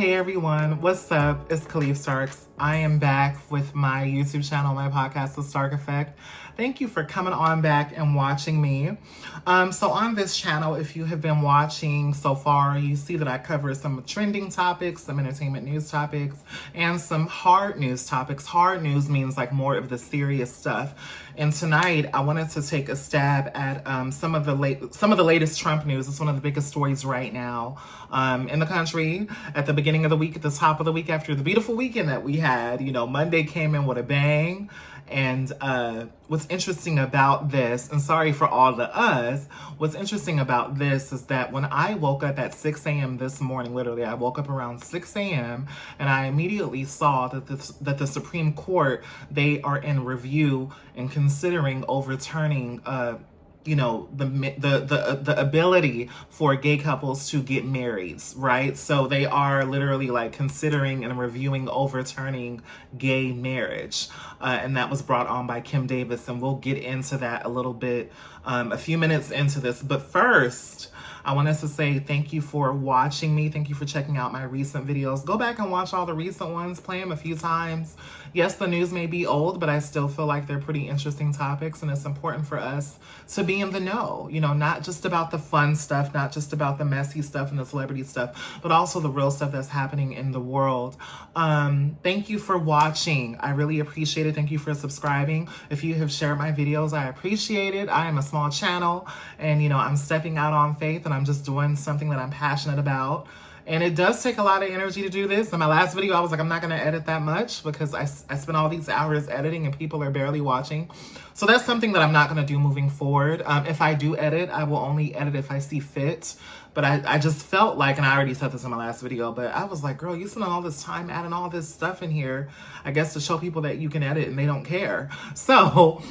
Hey everyone, what's up? It's Khalif Starks. I am back with my YouTube channel, my podcast, The Stark Effect. Thank you for coming on back and watching me. So on this channel, if you have been watching so far, you see that I cover some trending topics, some entertainment news topics, and some hard news topics. Hard news means like more of the serious stuff. And tonight, I wanted to take a stab at some of the latest Trump news. It's one of the biggest stories right now in the country. At the beginning of the week, at the top of the week, after the beautiful weekend that we had, you know, Monday came in with a bang. And what's interesting about this, and sorry for all the us, what's interesting about this is that when I woke up at 6 a.m. this morning, literally, I woke up around 6 a.m. and I immediately saw that the Supreme Court, they are in review and considering overturning the ability for gay couples to get married, right? So they are literally like considering and reviewing overturning gay marriage. And that was brought on by Kim Davis. And we'll get into that a little bit, a few minutes into this. But first, I want us to say thank you for watching me. Thank you for checking out my recent videos. Go back and watch all the recent ones, play them a few times. Yes, the news may be old, but I still feel like they're pretty interesting topics, and it's important for us to be in the know, you know, not just about the fun stuff, not just about the messy stuff and the celebrity stuff, but also the real stuff that's happening in the world. Thank you for watching. I really appreciate it. Thank you for subscribing. If you have shared my videos, I appreciate it. I am a small channel, and, you know, I'm stepping out on faith, and I'm just doing something that I'm passionate about. And it does take a lot of energy to do this. In my last video, I was like, I'm not going to edit that much because I spent all these hours editing and people are barely watching. So that's something that I'm not going to do moving forward. If I do edit, I will only edit if I see fit. But I just felt like, and I already said this in my last video, but I was like, girl, you spent all this time adding all this stuff in here, I guess to show people that you can edit and they don't care. So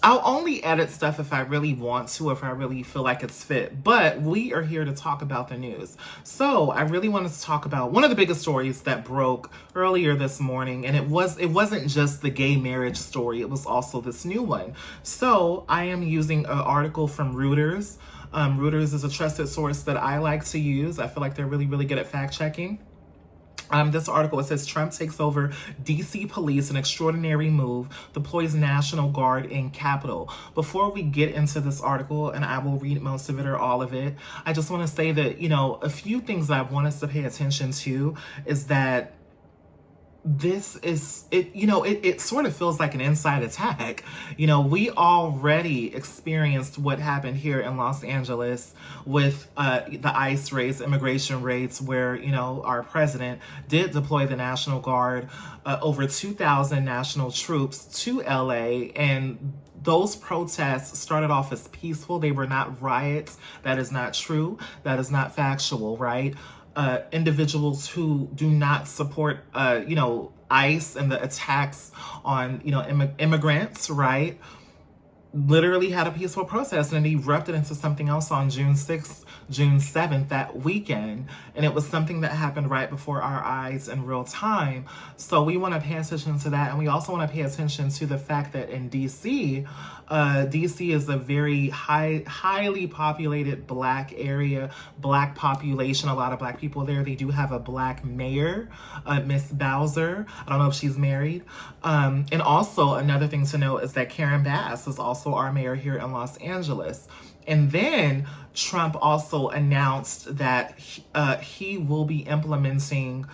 I'll only edit stuff if I really want to, if I really feel like it's fit. But we are here to talk about the news. So I really wanted to talk about one of the biggest stories that broke earlier this morning. And it wasn't just the gay marriage story. It was also this new one. So I am using an article from Reuters. Reuters is a trusted source that I like to use. I feel like they're really, really good at fact checking. This article, it says Trump takes over DC police, an extraordinary move, deploys National Guard in Capitol. Before we get into this article, and I will read most of it or all of it, I just want to say that, you know, a few things that I want us to pay attention to is that this is it, you know, it sort of feels like an inside attack. You know, we already experienced what happened here in Los Angeles with the ICE raids, immigration raids, where, you know, our president did deploy the National Guard, over 2,000 national troops to LA, and those protests started off as peaceful. They were not riots. That is not true. That is not factual, right? Individuals who do not support, you know, ICE and the attacks on, you know, immigrants, right, literally had a peaceful protest, and it erupted into something else on June 6th, June 7th, that weekend. And it was something that happened right before our eyes in real time. So we want to pay attention to that. And we also want to pay attention to the fact that in DC, DC is a very highly populated Black area, Black population, a lot of Black people there. They do have a Black mayor, Miss Bowser. I don't know if she's married. And also another thing to note is that Karen Bass is also our mayor here in Los Angeles. And then Trump also announced that he will be implementing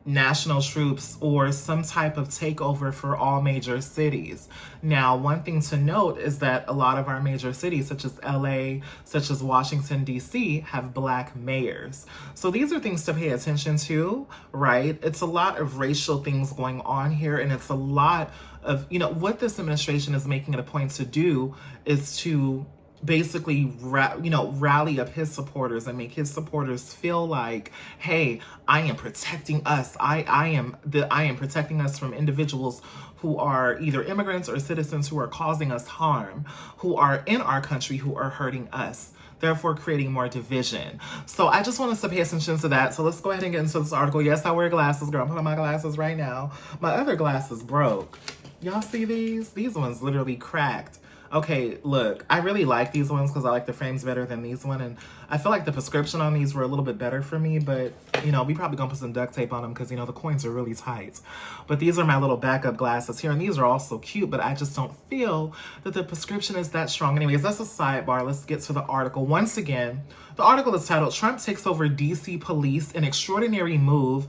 national troops or some type of takeover for all major cities. Now, one thing to note is that a lot of our major cities, such as LA, such as Washington, DC, have Black mayors. So these are things to pay attention to, right? It's a lot of racial things going on here, and it's a lot of, you know, what this administration is making it a point to do is to basically rally up his supporters and make his supporters feel like, hey, I am protecting us. I am protecting us from individuals who are either immigrants or citizens who are causing us harm, who are in our country, who are hurting us, therefore creating more division. So I just want us to pay attention to that. So let's go ahead and get into this article. Yes, I wear glasses, girl. I'm putting on my glasses right now. My other glasses broke. Y'all see these? These ones literally cracked. Okay, look, I really like these ones because I like the frames better than these one, and I feel like the prescription on these were a little bit better for me, but, you know, we probably gonna put some duct tape on them because, you know, the coins are really tight. But these are my little backup glasses here, and these are also cute, but I just don't feel that the prescription is that strong. Anyways, that's a sidebar. Let's get to the article. Once again, the article is titled, Trump Takes Over DC Police, an Extraordinary Move,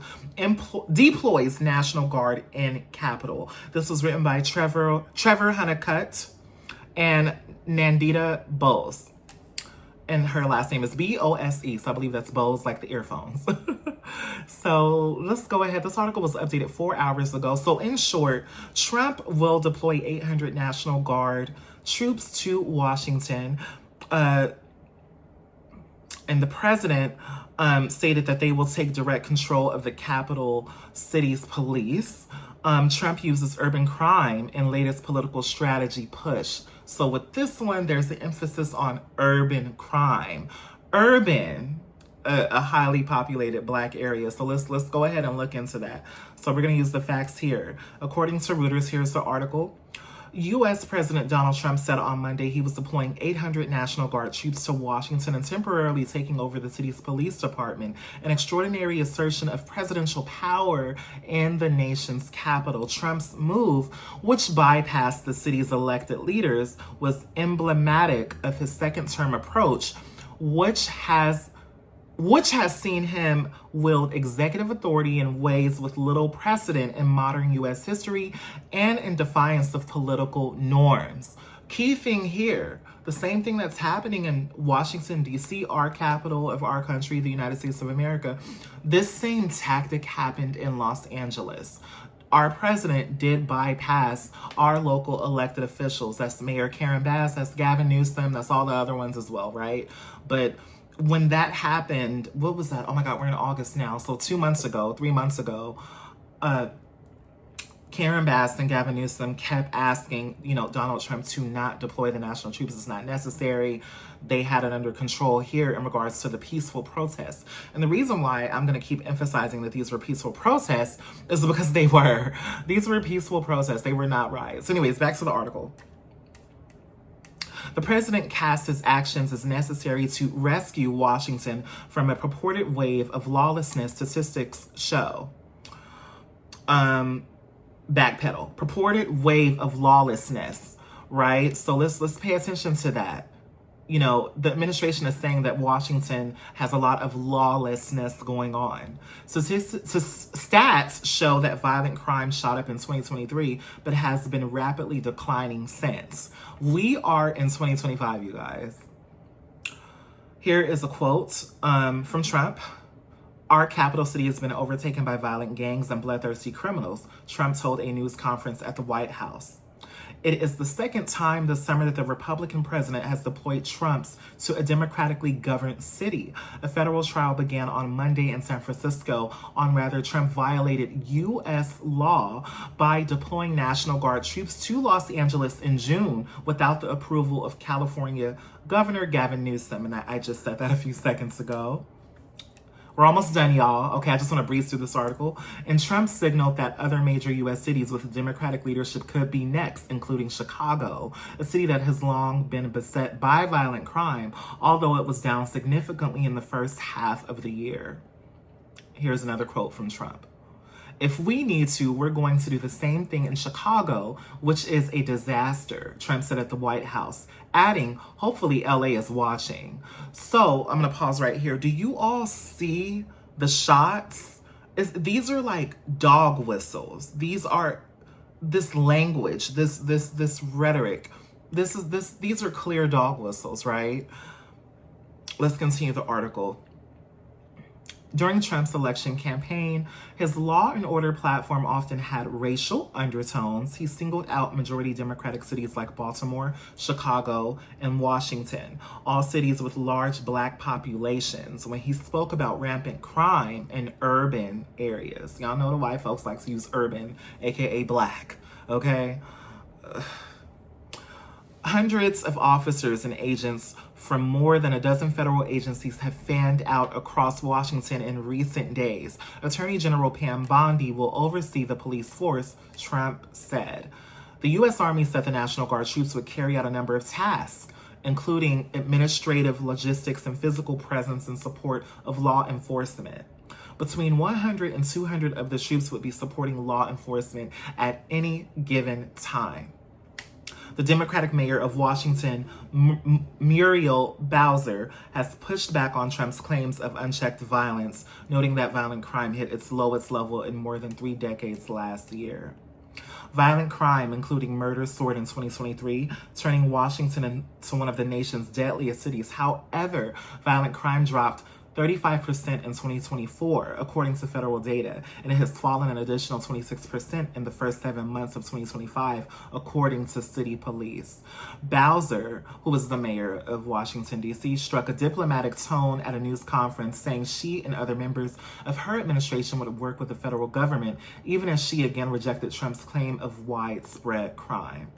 Deploys National Guard in Capitol. This was written by Trevor Honeycutt and Nandita Bose. And her last name is Bose, so I believe that's Bose, like the earphones. So let's go ahead. This article was updated 4 hours ago. So in short, Trump will deploy 800 National Guard troops to Washington. And the president stated that they will take direct control of the capital city's police. Trump uses urban crime in latest political strategy push. So with this one, there's an emphasis on urban crime. Urban, a highly populated Black area. So let's go ahead and look into that. So we're going to use the facts here. According to Reuters, here's the article. U.S. President Donald Trump said on Monday he was deploying 800 National Guard troops to Washington and temporarily taking over the city's police department, an extraordinary assertion of presidential power in the nation's capital. Trump's move, which bypassed the city's elected leaders, was emblematic of his second-term approach, which has seen him wield executive authority in ways with little precedent in modern U.S. history and in defiance of political norms. Key thing here, the same thing that's happening in Washington, D.C., our capital of our country, the United States of America, this same tactic happened in Los Angeles. Our president did bypass our local elected officials. That's Mayor Karen Bass, that's Gavin Newsom, that's all the other ones as well, right? But when that happened, what was that? Oh my God, we're in August now. So 3 months ago, Karen Bass and Gavin Newsom kept asking, Donald Trump to not deploy the national troops. It's not necessary. They had it under control here in regards to the peaceful protests. And the reason why I'm going to keep emphasizing that these were peaceful protests is because they were. These were peaceful protests. They were not riots. Anyways, back to the article. The president cast his actions as necessary to rescue Washington from a purported wave of lawlessness, statistics show. Backpedal. Purported wave of lawlessness, right? So let's pay attention to that. The administration is saying that Washington has a lot of lawlessness going on. So stats show that violent crime shot up in 2023, but has been rapidly declining since. We are in 2025, you guys. Here is a quote from Trump. Our capital city has been overtaken by violent gangs and bloodthirsty criminals, Trump told a news conference at the White House. It is the second time this summer that the Republican president has deployed troops to a democratically governed city. A federal trial began on Monday in San Francisco on whether Trump violated U.S. law by deploying National Guard troops to Los Angeles in June without the approval of California Governor Gavin Newsom. And I just said that a few seconds ago. We're almost done, y'all. Okay, I just want to breeze through this article. And Trump signaled that other major U.S. cities with Democratic leadership could be next, including Chicago, a city that has long been beset by violent crime, although it was down significantly in the first half of the year. Here's another quote from Trump. If we need to, we're going to do the same thing in Chicago, which is a disaster, Trump said at the White House, adding, hopefully LA is watching. So I'm going to pause right here. Do you all see the shots? These are like dog whistles. These are this language, this rhetoric. These are clear dog whistles, right? Let's continue the article. During Trump's election campaign, his law and order platform often had racial undertones. He singled out majority Democratic cities like Baltimore, Chicago, and Washington, all cities with large Black populations, when he spoke about rampant crime in urban areas. Y'all know the white folks like to use urban, aka Black, okay? Hundreds of officers and agents from more than a dozen federal agencies have fanned out across Washington in recent days. Attorney General Pam Bondi will oversee the police force, Trump said. The U.S. Army said the National Guard troops would carry out a number of tasks, including administrative, logistics, and physical presence in support of law enforcement. Between 100 and 200 of the troops would be supporting law enforcement at any given time. The Democratic mayor of Washington, Muriel Bowser, has pushed back on Trump's claims of unchecked violence, noting that violent crime hit its lowest level in more than 3 decades last year. Violent crime, including murder, soared in 2023, turning Washington into one of the nation's deadliest cities. However, violent crime dropped 35% in 2024, according to federal data, and it has fallen an additional 26% in the first 7 months of 2025, according to city police. Bowser, who is the mayor of Washington, D.C., struck a diplomatic tone at a news conference, saying she and other members of her administration would work with the federal government, even as she again rejected Trump's claim of widespread crime.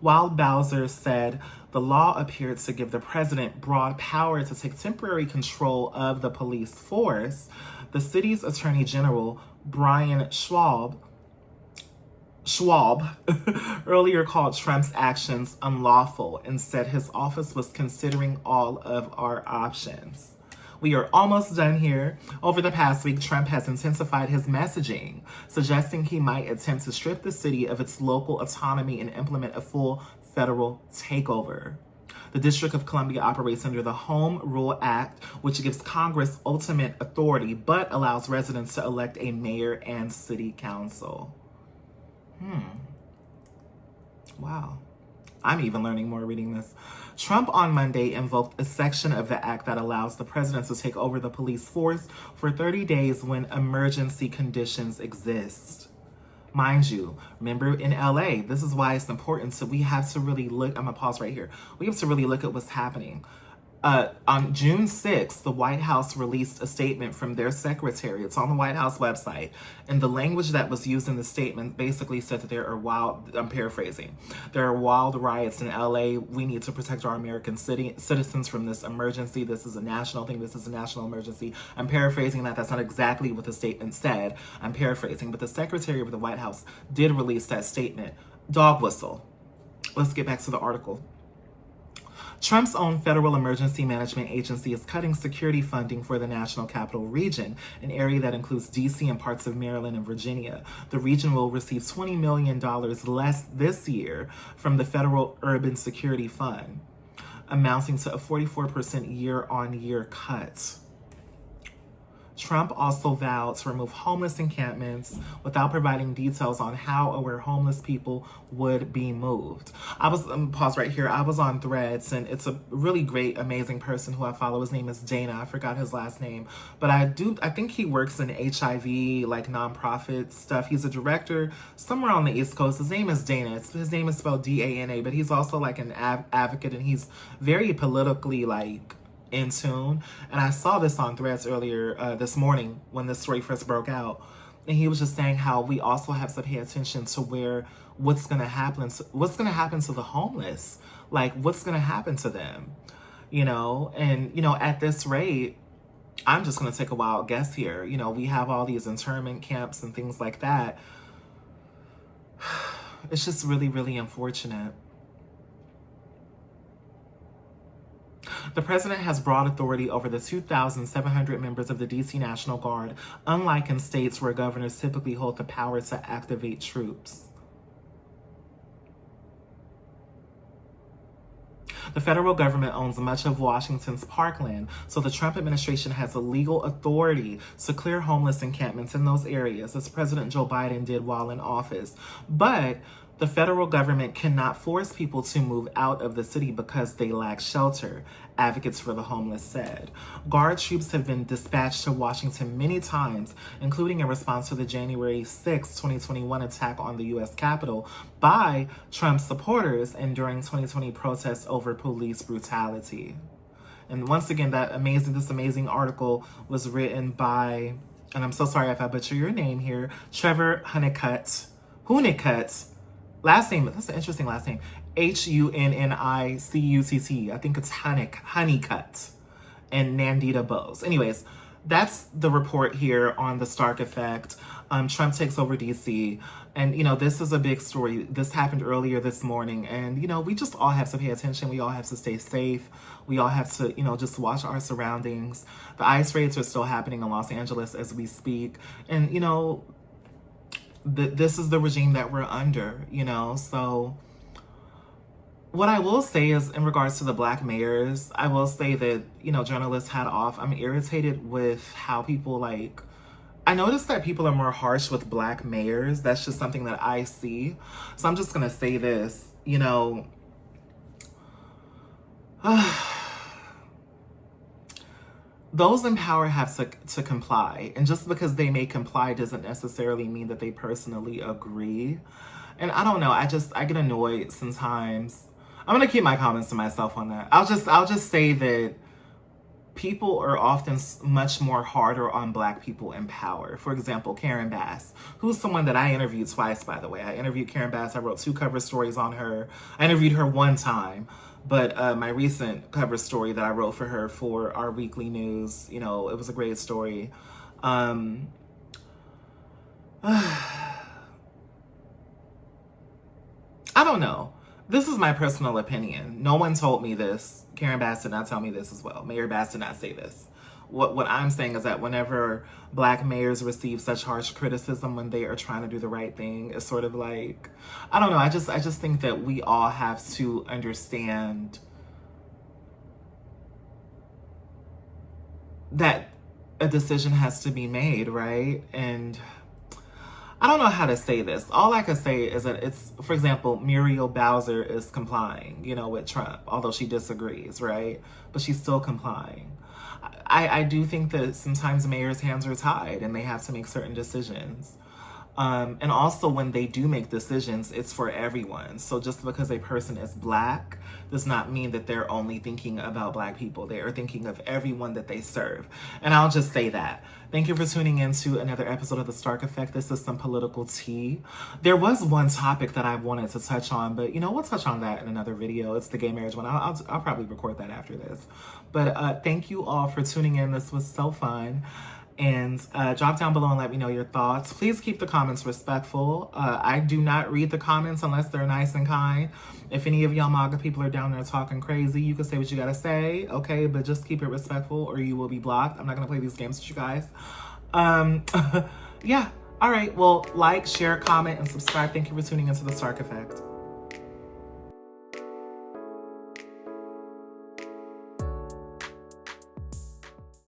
While Bowser said the law appeared to give the president broad power to take temporary control of the police force, the city's attorney general, Brian Schwab, earlier called Trump's actions unlawful and said his office was considering all of our options. We are almost done here. Over the past week, Trump has intensified his messaging, suggesting he might attempt to strip the city of its local autonomy and implement a full federal takeover. The District of Columbia operates under the Home Rule Act, which gives Congress ultimate authority, but allows residents to elect a mayor and city council. Wow. I'm even learning more reading this. Trump on Monday invoked a section of the act that allows the president to take over the police force for 30 days when emergency conditions exist. Mind you, remember in LA, this is why it's important. So we have to really look, I'm gonna pause right here. We have to really look at what's happening. On June 6th, the White House released a statement from their secretary. It's on the White House website. And the language that was used in the statement basically said that there are wild, I'm paraphrasing, there are wild riots in LA. We need to protect our American citizens from this emergency. This is a national thing. This is a national emergency. I'm paraphrasing that. That's not exactly what the statement said. I'm paraphrasing. But the secretary of the White House did release that statement. Dog whistle. Let's get back to the article. Trump's own Federal Emergency Management Agency is cutting security funding for the National Capital Region, an area that includes D.C. and parts of Maryland and Virginia. The region will receive $20 million less this year from the Federal Urban Security Fund, amounting to a 44% year-on-year cut. Trump also vowed to remove homeless encampments without providing details on how or where homeless people would be moved. Pause right here. I was on Threads, and it's a really great, amazing person who I follow. His name is Dana. I forgot his last name, but I think he works in HIV, like nonprofit stuff. He's a director somewhere on the East Coast. His name is Dana. His name is spelled D-A-N-A, but he's also like an advocate, and he's very politically in tune. And I saw this on Threads earlier this morning when this story first broke out, and he was just saying how we also have to pay attention to what's going to happen to the homeless, like what's going to happen to them, and at this rate, I'm just going to take a wild guess here. We have all these internment camps and things like that. It's just really, really unfortunate. The president has broad authority over the 2,700 members of the D.C. National Guard, unlike in states where governors typically hold the power to activate troops. The federal government owns much of Washington's parkland, so the Trump administration has a legal authority to clear homeless encampments in those areas, as President Joe Biden did while in office. But the federal government cannot force people to move out of the city because they lack shelter, advocates for the homeless said. Guard troops have been dispatched to Washington many times, including in response to the January 6, 2021 attack on the U.S. Capitol by Trump supporters and during 2020 protests over police brutality. And once again, this amazing article was written by, and I'm so sorry if I butcher your name here, Trevor Honeycutt. Last name, that's an interesting last name. Hunnicutt. I think it's Honeycutt. And Nandita Bose. Anyways, that's the report here on the Stark effect. Trump takes over DC. And, this is a big story. This happened earlier this morning. And, we just all have to pay attention. We all have to stay safe. We all have to, just watch our surroundings. The ICE raids are still happening in Los Angeles as we speak. And, this is the regime that we're under, So what I will say is, in regards to the black mayors, I will say that, journalists had off. I'm irritated with how people I noticed that people are more harsh with black mayors. That's just something that I see. So I'm just going to say this, those in power have to comply. And just because they may comply doesn't necessarily mean that they personally agree. And I don't know. I get annoyed sometimes. I'm going to keep my comments to myself on that. I'll just say that people are often much more harder on black people in power. For example, Karen Bass, who's someone that I interviewed twice, by the way. I interviewed Karen Bass. I wrote 2 cover stories on her. I interviewed her one time. But my recent cover story that I wrote for her for our weekly news, it was a great story. I don't know. This is my personal opinion. No one told me this. Karen Bass did not tell me this as well. Mayor Bass did not say this. What I'm saying is that whenever black mayors receive such harsh criticism when they are trying to do the right thing, it's sort of like, I don't know. I just think that we all have to understand that a decision has to be made, right? And I don't know how to say this. All I can say is that it's, for example, Muriel Bowser is complying, with Trump, although she disagrees, right? But she's still complying. I do think that sometimes mayors' hands are tied and they have to make certain decisions. And also when they do make decisions, it's for everyone. So just because a person is black does not mean that they're only thinking about black people. They are thinking of everyone that they serve. And I'll just say that. Thank you for tuning in to another episode of The Stark Effect. This is some political tea. There was one topic that I wanted to touch on, but we'll touch on that in another video. It's the gay marriage one. I'll probably record that after this. But thank you all for tuning in. This was so fun. And drop down below and let me know your thoughts. Please keep the comments respectful. I do not read the comments unless they're nice and kind. If any of y'all MAGA people are down there talking crazy, you can say what you gotta say, okay? But just keep it respectful or you will be blocked. I'm not gonna play these games with you guys. Yeah. All right. Well, like, share, comment, and subscribe. Thank you for tuning into The Stark Effect.